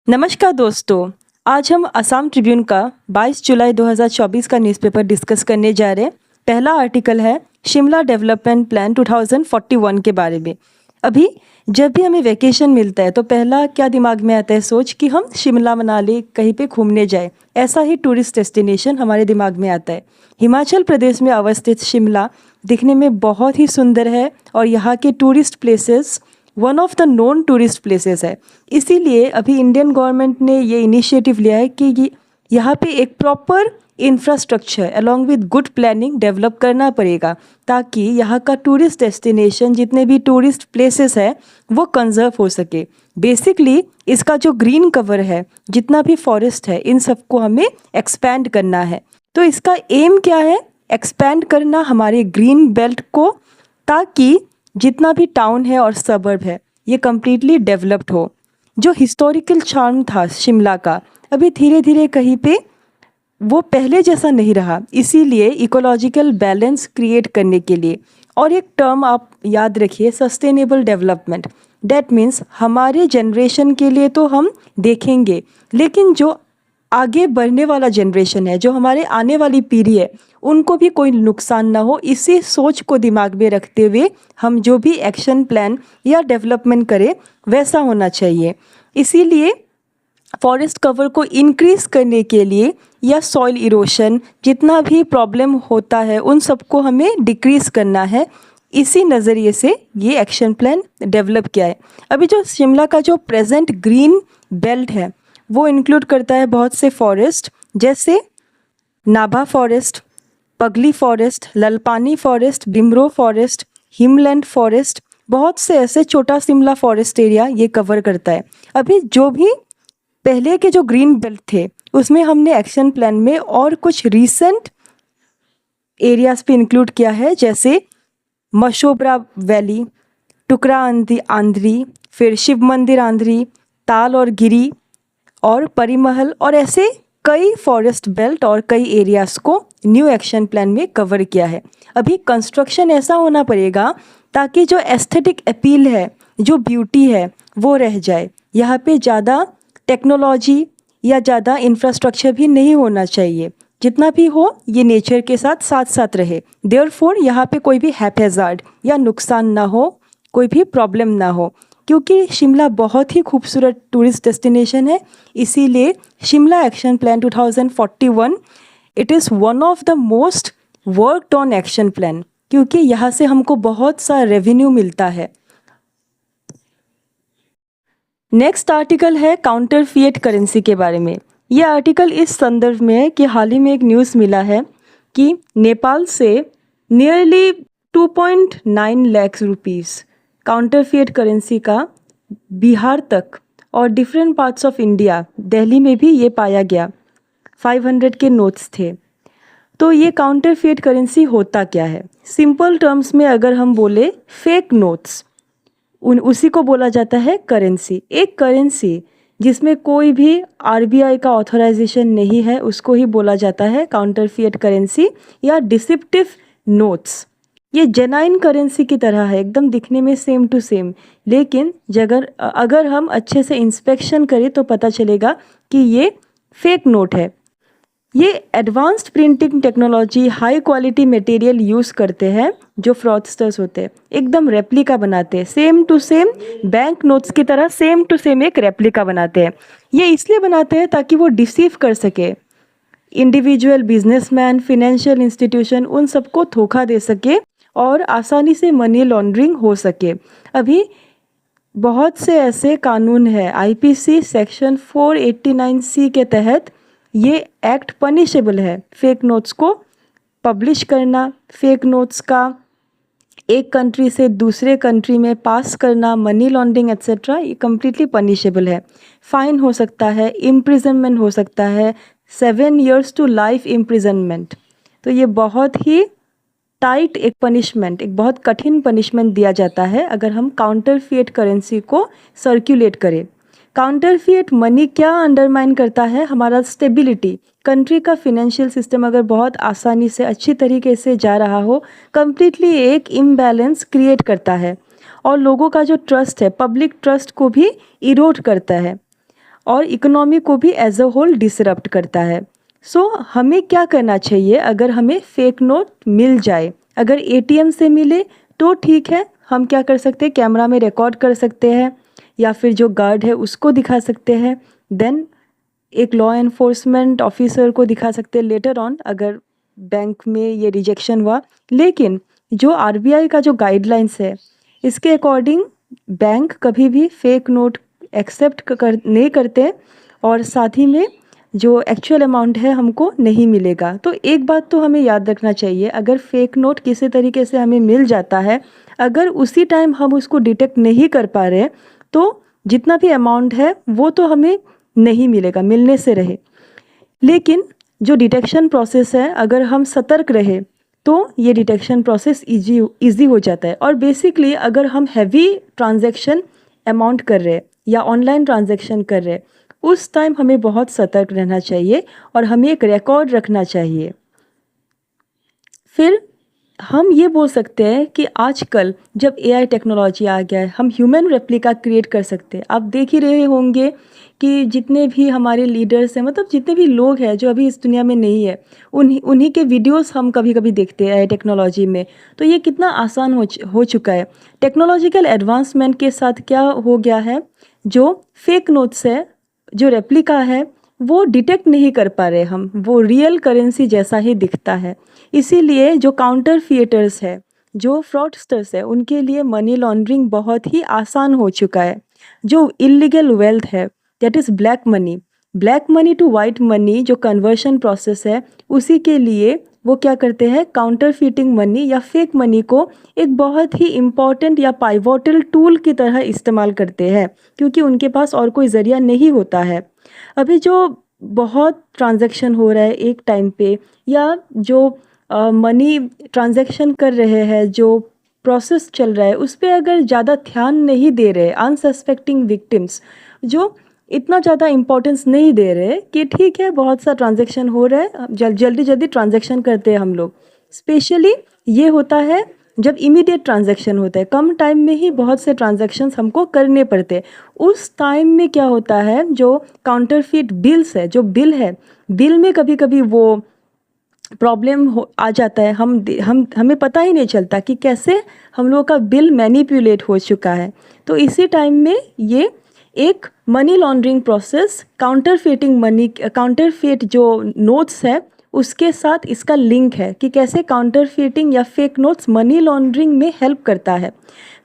नमस्कार दोस्तों। आज हम असम ट्रिब्यून का 22 जुलाई 2024 का न्यूज़पेपर डिस्कस करने जा रहे हैं। पहला आर्टिकल है शिमला डेवलपमेंट प्लान 2041 के बारे में। अभी जब भी हमें वैकेशन मिलता है तो पहला क्या दिमाग में आता है, सोच कि हम शिमला मनाली कहीं पे घूमने जाए। ऐसा ही टूरिस्ट डेस्टिनेशन हमारे दिमाग में आता है। हिमाचल प्रदेश में अवस्थित शिमला दिखने में बहुत ही सुंदर है और यहाँ के tourist places one of the known tourist places है। इसीलिए अभी इंडियन गवर्नमेंट ने ये इनिशिएटिव लिया है कि यहाँ पे एक proper infrastructure along with good planning develop करना पड़ेगा, ताकि यहाँ का टूरिस्ट डेस्टिनेशन जितने भी टूरिस्ट प्लेसेस है वो कंजर्व हो सके। बेसिकली इसका जो ग्रीन कवर है, जितना भी फॉरेस्ट है, इन सबको हमें एक्सपैंड करना है। तो इसका एम क्या है? एक्सपैंड करना हमारे ग्रीन बेल्ट को, ताकि जितना भी टाउन है और सबर्ब है ये कम्प्लीटली डेवलप्ड हो। जो हिस्टोरिकल चार्म था शिमला का, अभी धीरे धीरे कहीं पे वो पहले जैसा नहीं रहा। इसीलिए इकोलॉजिकल बैलेंस क्रिएट करने के लिए, और एक टर्म आप याद रखिए, सस्टेनेबल डेवलपमेंट। दैट मीन्स हमारे जनरेशन के लिए तो हम देखेंगे, लेकिन जो आगे बढ़ने वाला जनरेशन है, जो हमारे आने वाली पीढ़ी है, उनको भी कोई नुकसान ना हो, इसी सोच को दिमाग में रखते हुए हम जो भी एक्शन प्लान या डेवलपमेंट करें वैसा होना चाहिए। इसीलिए फॉरेस्ट कवर को इंक्रीज़ करने के लिए या सॉइल इरोशन जितना भी प्रॉब्लम होता है उन सबको हमें डिक्रीज़ करना है। इसी नज़रिए से ये एक्शन प्लान डेवलप किया है। अभी जो शिमला का जो प्रेजेंट ग्रीन बेल्ट है वो इंक्लूड करता है बहुत से फॉरेस्ट, जैसे Nabha forest, Pagli forest, Lalpani forest, Bimro forest, Himland forest. बहुत से ऐसे छोटा शिमला फॉरेस्ट एरिया ये कवर करता है। अभी जो भी पहले के जो ग्रीन बेल्ट थे उसमें हमने एक्शन प्लान में और कुछ रीसेंट एरियाज पे इंक्लूड किया है, जैसे मशोबरा वैली, टुकरा आंध्री, फिर शिव मंदिर आंध्री, ताल और गिरी और परिमहल, और ऐसे कई फॉरेस्ट बेल्ट और कई एरियाज़ को न्यू एक्शन प्लान में कवर किया है। अभी कंस्ट्रक्शन ऐसा होना पड़ेगा ताकि जो एस्थेटिक अपील है, जो ब्यूटी है, वो रह जाए। यहाँ पे ज़्यादा टेक्नोलॉजी या ज़्यादा इंफ्रास्ट्रक्चर भी नहीं होना चाहिए। जितना भी हो ये नेचर के साथ साथ साथ रहे। देयरफॉर यहाँ पे कोई भी हैप्पैज़ार्ड या नुकसान ना हो, कोई भी प्रॉब्लम ना हो, क्योंकि शिमला बहुत ही खूबसूरत टूरिस्ट डेस्टिनेशन है। इसीलिए Shimla action plan 2041 it is one of the most worked on action plan, क्योंकि यहाँ से हमको बहुत सा रेवेन्यू मिलता है। नेक्स्ट आर्टिकल है काउंटरफिएट करेंसी के बारे में। यह आर्टिकल इस संदर्भ में है कि हाल ही में एक न्यूज़ मिला है कि नेपाल से नियरली 2.9 लाख रुपीज़ काउंटरफिएट करेंसी का बिहार तक और different parts of India, Delhi में भी ये पाया गया। 500 के नोट्स थे। तो ये काउंटरफिएट करेंसी होता क्या है? सिंपल टर्म्स में अगर हम बोले, फेक नोट्स उसी को बोला जाता है करेंसी। एक करेंसी जिसमें कोई भी आरबीआई का ऑथराइजेशन नहीं है उसको ही बोला जाता है काउंटरफिएट करेंसी या डिसेप्टिव नोट्स। ये जेन्युइन करेंसी की तरह है, एकदम दिखने में सेम टू सेम, लेकिन अगर हम अच्छे से इंस्पेक्शन करें तो पता चलेगा कि ये फेक नोट है। ये advanced printing technology, high quality material use करते हैं जो फ्रॉडस्टर्स होते हैं, एकदम रेप्लिका बनाते हैं, same to same bank notes की तरह सेम टू सेम एक रेप्लिका बनाते हैं। ये इसलिए बनाते हैं ताकि वो डिसीव कर सके इंडिविजुअल, बिजनेसमैन, फाइनेंशियल इंस्टीट्यूशन, उन सबको धोखा दे सके और आसानी से मनी लॉन्ड्रिंग हो सके। अभी बहुत से ऐसे कानून है, आईपीसी सेक्शन 489C के तहत ये एक्ट पनिशेबल है। फेक नोट्स को पब्लिश करना, फेक नोट्स का एक कंट्री से दूसरे कंट्री में पास करना, मनी लॉन्ड्रिंग एट्सेट्रा, ये कम्प्लीटली पनिशेबल है। फाइन हो सकता है, इम्प्रिजनमेंट हो सकता है, 7 years to life इम्प्रिजनमेंट। तो ये बहुत ही टाइट एक पनिशमेंट, एक बहुत कठिन पनिशमेंट दिया जाता है अगर हम काउंटरफिएट करेंसी को सर्कुलेट करें। काउंटरफिएट मनी क्या अंडरमाइन करता है? हमारा स्टेबिलिटी, कंट्री का फिनेंशियल सिस्टम अगर बहुत आसानी से अच्छी तरीके से जा रहा हो, कम्प्लीटली एक इम्बैलेंस क्रिएट करता है और लोगों का जो ट्रस्ट है, पब्लिक ट्रस्ट को भी इरोड करता है। और इकोनॉमी को भी एज अ होल डिसरप्ट करता है। सो हमें क्या करना चाहिए अगर हमें फेक नोट मिल जाए? अगर एटीएम से मिले तो ठीक है, हम क्या कर सकते हैं, कैमरा में रिकॉर्ड कर सकते हैं या फिर जो गार्ड है उसको दिखा सकते हैं, देन एक लॉ एनफोर्समेंट ऑफिसर को दिखा सकते हैं लेटर ऑन अगर बैंक में ये रिजेक्शन हुआ। लेकिन जो आरबीआई का जो गाइडलाइंस है इसके अकॉर्डिंग बैंक कभी भी फेक नोट एक्सेप्ट नहीं करते और साथ ही में जो एक्चुअल अमाउंट है हमको नहीं मिलेगा। तो एक बात तो हमें याद रखना चाहिए, अगर फेक नोट किसी तरीके से हमें मिल जाता है, अगर उसी टाइम हम उसको डिटेक्ट नहीं कर पा रहे तो जितना भी अमाउंट है वो तो हमें नहीं मिलेगा, मिलने से रहे। लेकिन जो डिटेक्शन प्रोसेस है अगर हम सतर्क रहे तो ये डिटेक्शन प्रोसेस इजी हो जाता है। और बेसिकली अगर हम हैवी ट्रांजैक्शन अमाउंट कर रहे हैं या ऑनलाइन ट्रांजैक्शन कर रहे हैं उस टाइम हमें बहुत सतर्क रहना चाहिए और हमें एक रिकॉर्ड रखना चाहिए। फिर हम ये बोल सकते हैं कि आजकल जब एआई टेक्नोलॉजी आ गया है हम ह्यूमन रेप्लिका क्रिएट कर सकते हैं। आप देख ही रहे होंगे कि जितने भी हमारे लीडर्स हैं, मतलब जितने भी लोग हैं जो अभी इस दुनिया में नहीं है, उन्हीं के वीडियोस हम कभी कभी देखते हैं एआई टेक्नोलॉजी में। तो ये कितना आसान हो चुका है। टेक्नोलॉजिकल एडवांसमेंट के साथ क्या हो गया है, जो फेक नोट्स है, जो रेप्लिका है, वो डिटेक्ट नहीं कर पा रहे हम, वो रियल करेंसी जैसा ही दिखता है। इसीलिए जो काउंटर फिएटर्स है, जो फ्रॉडस्टर्स है, उनके लिए मनी लॉन्ड्रिंग बहुत ही आसान हो चुका है। जो इलीगल वेल्थ है, that is black money to white money जो कन्वर्शन प्रोसेस है, उसी के लिए वो क्या करते हैं, काउंटर फीटिंग मनी या फेक मनी को एक बहुत ही इम्पॉर्टेंट या पाइवोटल टूल की तरह इस्तेमाल करते हैं, क्योंकि उनके पास और कोई ज़रिया नहीं होता है। अभी जो बहुत ट्रांजैक्शन हो रहा है एक टाइम पे, या जो मनी ट्रांजैक्शन कर रहे हैं, जो प्रोसेस चल रहा है उस पर अगर ज़्यादा ध्यान नहीं दे रहे, अनसस्पेक्टिंग विक्टिम्स जो इतना ज़्यादा इम्पोर्टेंस नहीं दे रहे कि ठीक है बहुत सा ट्रांजैक्शन हो रहा है, जल्दी जल्दी ट्रांजैक्शन करते हैं हम लोग। स्पेशली ये होता है जब इमीडिएट ट्रांजैक्शन होता है, कम टाइम में ही बहुत से ट्रांजैक्शंस हमको करने पड़ते हैं। उस टाइम में क्या होता है, जो काउंटरफीट बिल्स है, जो बिल है, बिल में कभी कभी वो प्रॉब्लम आ जाता है। हमें पता ही नहीं चलता कि कैसे हम लोगों का बिल मैनिपुलेट हो चुका है। तो इसी टाइम में ये एक मनी लॉन्ड्रिंग प्रोसेस, काउंटरफेट जो नोट्स है उसके साथ इसका लिंक है कि कैसे काउंटरफेटिंग या फेक नोट्स मनी लॉन्ड्रिंग में हेल्प करता है।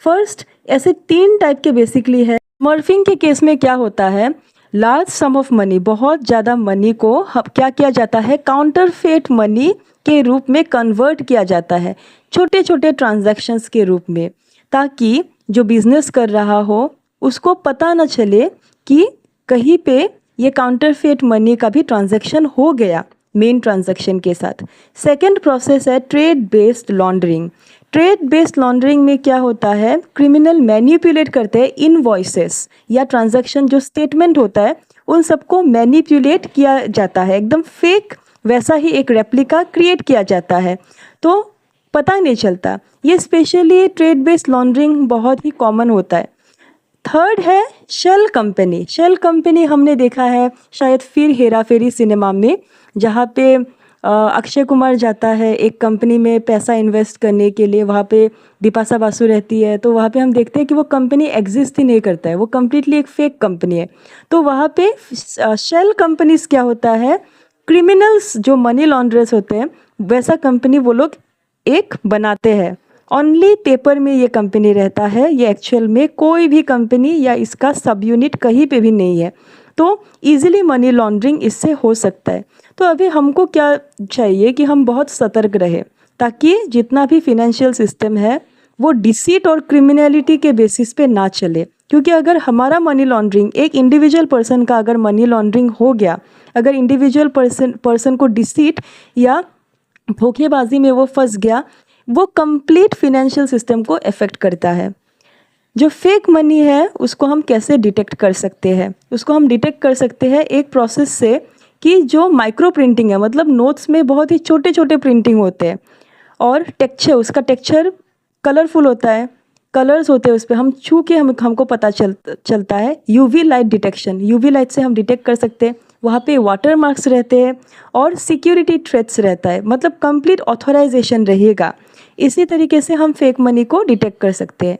फर्स्ट, ऐसे 3 टाइप के बेसिकली है। मर्फिंग के केस में क्या होता है, लार्ज सम ऑफ मनी, बहुत ज़्यादा मनी को क्या किया जाता है, काउंटरफेट मनी के रूप में कन्वर्ट किया जाता है, छोटे छोटे ट्रांजैक्शंस के रूप में, ताकि जो बिजनेस कर रहा हो उसको पता न चले कि कहीं पे ये काउंटरफेट मनी का भी ट्रांजैक्शन हो गया मेन ट्रांजैक्शन के साथ। सेकंड प्रोसेस है trade based laundering. Trade based laundering में क्या होता है, क्रिमिनल मैनिपुलेट करते हैं इनवॉइसेस या ट्रांजैक्शन जो स्टेटमेंट होता है उन सबको मैनिपुलेट किया जाता है, एकदम फेक वैसा ही एक रेप्लिका क्रिएट किया जाता है, तो पता नहीं चलता। ये स्पेशली ट्रेड बेस्ड लॉन्ड्रिंग बहुत ही कॉमन होता है। थर्ड है शेल कंपनी। शेल कंपनी हमने देखा है शायद फिर हेरा फेरी सिनेमा में, जहाँ पे अक्षय कुमार जाता है एक कंपनी में पैसा इन्वेस्ट करने के लिए, वहाँ पे बिपाशा बासु रहती है, तो वहाँ पे हम देखते हैं कि वो कंपनी एग्जिस्ट ही नहीं करता है, वो कम्प्लीटली एक फेक कंपनी है। तो वहाँ पे शेल कंपनीज क्या होता है, क्रिमिनल्स जो मनी लॉन्ड्रर्स होते हैं वैसा कंपनी वो लोग एक बनाते हैं। ओनली पेपर में ये कंपनी रहता है, ये एक्चुअल में कोई भी कंपनी या इसका सब यूनिट कहीं पे भी नहीं है, तो इजीली मनी लॉन्ड्रिंग इससे हो सकता है। तो अभी हमको क्या चाहिए कि हम बहुत सतर्क रहे, ताकि जितना भी फिनेंशियल सिस्टम है वो डिसीट और क्रिमिनलिटी के बेसिस पे ना चले। क्योंकि अगर हमारा मनी लॉन्ड्रिंग, एक इंडिविजुअल पर्सन का अगर मनी लॉन्ड्रिंग हो गया, अगर इंडिविजुअल पर्सन को डिसीट या धोखेबाजी में वो फंस गया, वो कंप्लीट फिनेंशियल सिस्टम को अफेक्ट करता है। जो फेक मनी है उसको हम कैसे डिटेक्ट कर सकते हैं, उसको हम डिटेक्ट कर सकते हैं एक प्रोसेस से कि जो माइक्रो प्रिंटिंग है, मतलब नोट्स में बहुत ही छोटे छोटे प्रिंटिंग होते हैं और टेक्सचर, उसका टेक्सचर कलरफुल होता है, कलर्स होते हैं उस पे हम छू के हमको पता चलता है। UV light detection, UV light से हम डिटेक्ट कर सकते हैं। वहाँ पे वाटर मार्क्स रहते हैं और सिक्योरिटी थ्रेट्स रहता है, मतलब कंप्लीट ऑथराइजेशन रहेगा। इसी तरीके से हम फेक मनी को डिटेक्ट कर सकते हैं।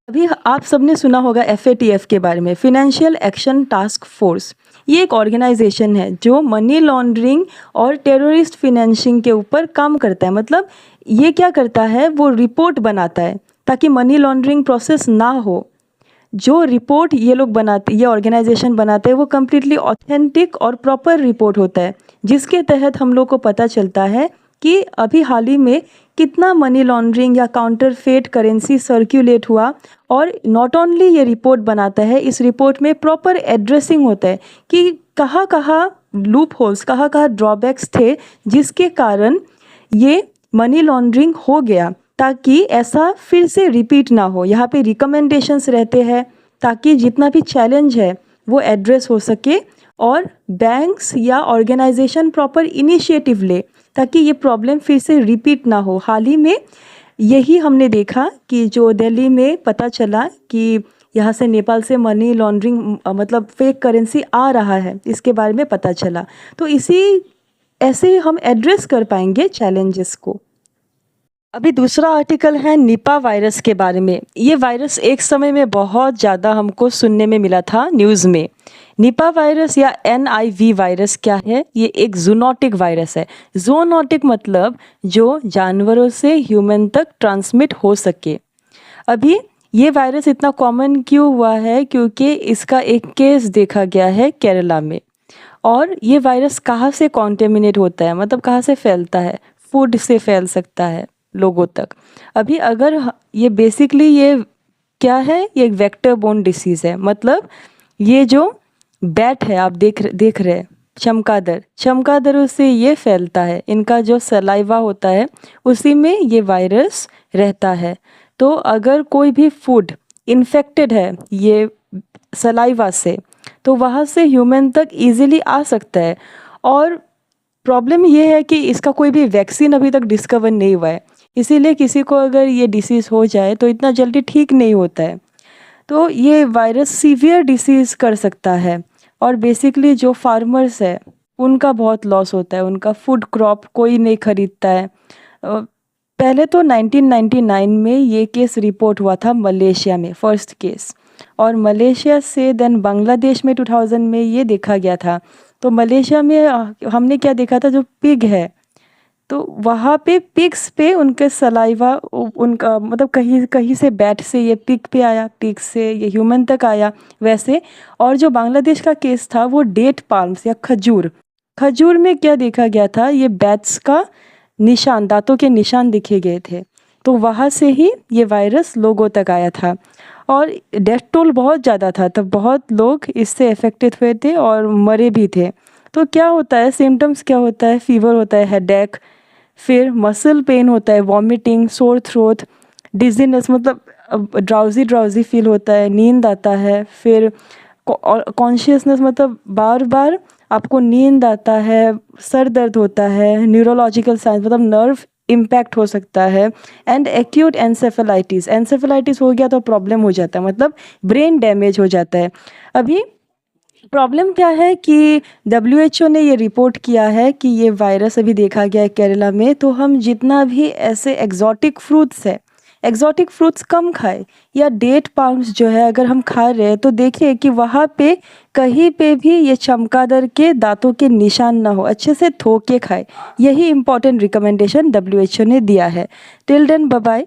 अभी आप सबने सुना होगा FATF के बारे में, फिनेंशियल एक्शन टास्क फोर्स। ये एक ऑर्गेनाइजेशन है जो मनी लॉन्ड्रिंग और टेररिस्ट फिनेंशिंग के ऊपर काम करता है। मतलब ये क्या करता है, वो रिपोर्ट बनाता है ताकि मनी लॉन्ड्रिंग प्रोसेस ना हो। जो रिपोर्ट ये लोग बनाते, ये ऑर्गेनाइजेशन बनाते हैं, वो कम्प्लीटली ऑथेंटिक और प्रॉपर रिपोर्ट होता है, जिसके तहत हम लोग को पता चलता है कि अभी हाल ही में कितना मनी लॉन्ड्रिंग या काउंटरफेट करेंसी सर्कुलेट हुआ। और नॉट ओनली ये रिपोर्ट बनाता है, इस रिपोर्ट में प्रॉपर एड्रेसिंग होता है कि कहाँ कहाँ लूप होल्स, कहाँ कहाँ ड्रॉबैक्स थे जिसके कारण ये मनी लॉन्ड्रिंग हो गया, ताकि ऐसा फिर से रिपीट ना हो। यहाँ पे रिकमेंडेशंस रहते हैं ताकि जितना भी चैलेंज है वो एड्रेस हो सके और बैंक्स या ऑर्गेनाइजेशन प्रॉपर इनिशिएटिव ले ताकि ये प्रॉब्लम फिर से रिपीट ना हो। हाल ही में यही हमने देखा कि जो दिल्ली में पता चला कि यहाँ से नेपाल से मनी लॉन्ड्रिंग मतलब फेक करेंसी आ रहा है, इसके बारे में पता चला। तो ऐसे हम एड्रेस कर पाएंगे चैलेंजेस को। अभी दूसरा आर्टिकल है निपा वायरस के बारे में। ये वायरस एक समय में बहुत ज़्यादा हमको सुनने में मिला था न्यूज़ में। निपा वायरस या NIV वायरस क्या है? ये एक जूनोटिक वायरस है। जूनोटिक मतलब जो जानवरों से ह्यूमन तक ट्रांसमिट हो सके। अभी ये वायरस इतना कॉमन क्यों हुआ है? क्योंकि इसका एक केस देखा गया है केरला में। और ये वायरस कहाँ से कॉन्टेमिनेट होता है, मतलब कहाँ से फैलता है? फूड से फैल सकता है लोगों तक। अभी अगर ये बेसिकली ये क्या है, ये एक वेक्टर बोर्न डिसीज़ है। मतलब ये जो बैट है आप देख रहे हैं, चमगादड़ से ये फैलता है। इनका जो सलाइवा होता है उसी में ये वायरस रहता है। तो अगर कोई भी फूड इन्फेक्टेड है ये सलाइवा से, तो वहाँ से ह्यूमन तक इजीली आ सकता है। और प्रॉब्लम ये है कि इसका कोई भी वैक्सीन अभी तक डिस्कवर नहीं हुआ है, इसीलिए किसी को अगर ये डिसीज़ हो जाए तो इतना जल्दी ठीक नहीं होता है। तो ये वायरस सीवियर डिसीज़ कर सकता है और बेसिकली जो फार्मर्स है उनका बहुत लॉस होता है, उनका फूड क्रॉप कोई नहीं खरीदता है। पहले तो 1999 में ये केस रिपोर्ट हुआ था मलेशिया में, फर्स्ट केस। और मलेशिया से देन बांग्लादेश में 2000 में ये देखा गया था। तो मलेशिया में हमने क्या देखा था, जो पिग है तो वहाँ पे पिग्स पे उनके सलाइवा, उनका मतलब कहीं से बैट से ये पिग पे आया, पिग से ये ह्यूमन तक आया वैसे। और जो बांग्लादेश का केस था वो डेट पाल्म्स या खजूर में क्या देखा गया था, ये बैट्स का निशान, दांतों के निशान दिखे गए थे। तो वहाँ से ही ये वायरस लोगों तक आया था और डेथ टोल बहुत ज़्यादा था, तब बहुत लोग इससे अफेक्टेड हुए थे और मरे भी थे। तो क्या होता है, सिम्टम्स क्या होता है, फीवर होता है, हेडेक, फिर मसल पेन होता है, वॉमिटिंग, सोर थ्रोट, डिजीनेस मतलब ड्राउजी फील होता है, नींद आता है, फिर कॉन्शियसनेस मतलब बार बार आपको नींद आता है, सर दर्द होता है, न्यूरोलॉजिकल साइंस मतलब नर्व इम्पैक्ट हो सकता है, एंड एक्यूट एंसेफेलाइटिस हो गया तो प्रॉब्लम हो जाता है, मतलब ब्रेन डैमेज हो जाता है। अभी प्रॉब्लम क्या है कि WHO ने ये रिपोर्ट किया है कि ये वायरस अभी देखा गया है केरला में। तो हम जितना भी ऐसे एग्जॉटिक फ्रूट्स कम खाए, या डेट पाल्म्स जो है अगर हम खा रहे हैं तो देखिए कि वहाँ पे कहीं पे भी ये चमगादड़ के दांतों के निशान ना हो, अच्छे से धो के खाए। यही इम्पोर्टेंट रिकमेंडेशन WHO ने दिया है। Till then bye bye.